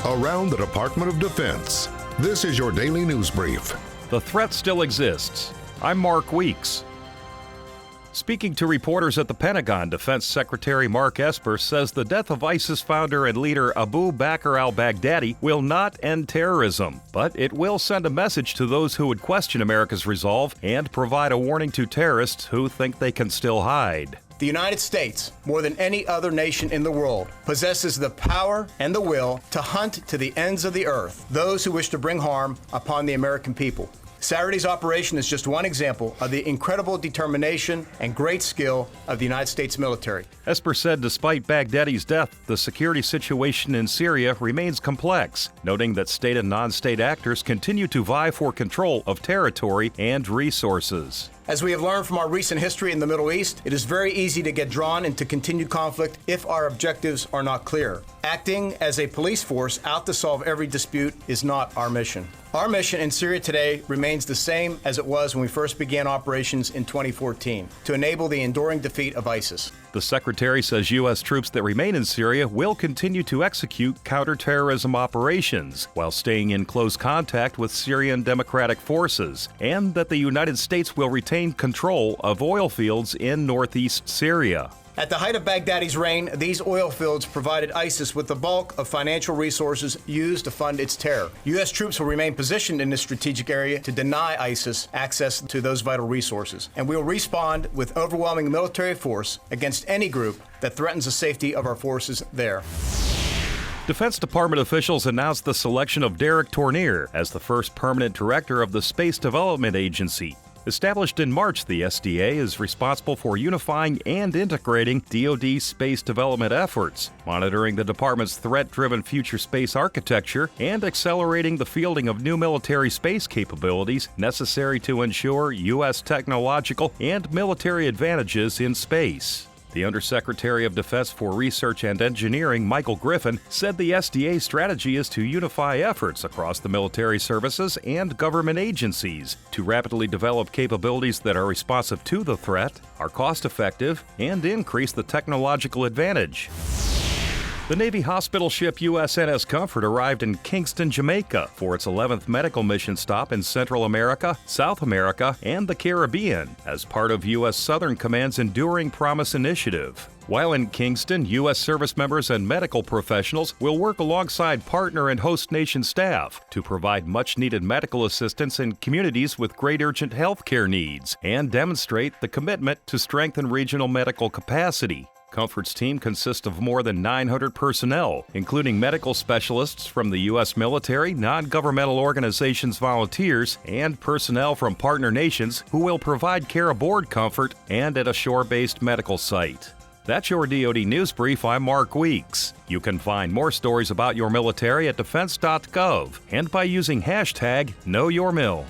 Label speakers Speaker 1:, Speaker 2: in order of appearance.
Speaker 1: around the Department of Defense. This is your daily news brief.
Speaker 2: The threat still exists. I'm Mark Weeks. Speaking to reporters at the Pentagon, Defense Secretary Mark Esper says the death of ISIS founder and leader Abu Bakr al-Baghdadi will not end terrorism, but it will send a message to those who would question America's resolve and provide a warning to terrorists who think they can still hide.
Speaker 3: The United States, more than any other nation in the world, possesses the power and the will to hunt to the ends of the earth those who wish to bring harm upon the American people. Saturday's operation is just one example of the incredible determination and great skill of the United States military.
Speaker 2: Esper said despite Baghdadi's death, the security situation in Syria remains complex, noting that state and non-state actors continue to vie for control of territory and resources.
Speaker 3: As we have learned from our recent history in the Middle East, it is very easy to get drawn into continued conflict if our objectives are not clear. Acting as a police force out to solve every dispute is not our mission. Our mission in Syria today remains the same as it was when we first began operations in 2014, to enable the enduring defeat of ISIS.
Speaker 2: The Secretary says U.S. troops that remain in Syria will continue to execute counterterrorism operations while staying in close contact with Syrian Democratic forces, and that the United States will retain control of oil fields in northeast Syria.
Speaker 3: At the height of Baghdadi's reign, these oil fields provided ISIS with the bulk of financial resources used to fund its terror. U.S. troops will remain positioned in this strategic area to deny ISIS access to those vital resources, and we will respond with overwhelming military force against any group that threatens the safety of our forces there.
Speaker 2: Defense Department officials announced the selection of Derek Tournier as the first permanent director of the Space Development Agency. Established in March, the SDA is responsible for unifying and integrating DoD space development efforts, monitoring the department's threat-driven future space architecture, and accelerating the fielding of new military space capabilities necessary to ensure U.S. technological and military advantages in space. The Undersecretary of Defense for Research and Engineering, Michael Griffin, said the SDA's strategy is to unify efforts across the military services and government agencies to rapidly develop capabilities that are responsive to the threat, are cost-effective, and increase the technological advantage. The Navy hospital ship USNS Comfort arrived in Kingston, Jamaica for its 11th medical mission stop in Central America, South America, and the Caribbean as part of U.S. Southern Command's Enduring Promise Initiative. While in Kingston, U.S. service members and medical professionals will work alongside partner and host nation staff to provide much-needed medical assistance in communities with great urgent health care needs and demonstrate the commitment to strengthen regional medical capacity. Comfort's team consists of more than 900 personnel, including medical specialists from the U.S. military, non-governmental organizations, volunteers, and personnel from partner nations who will provide care aboard Comfort and at a shore-based medical site. That's your DoD News Brief. I'm Mark Weeks. You can find more stories about your military at defense.gov and by using hashtag KnowYourMil.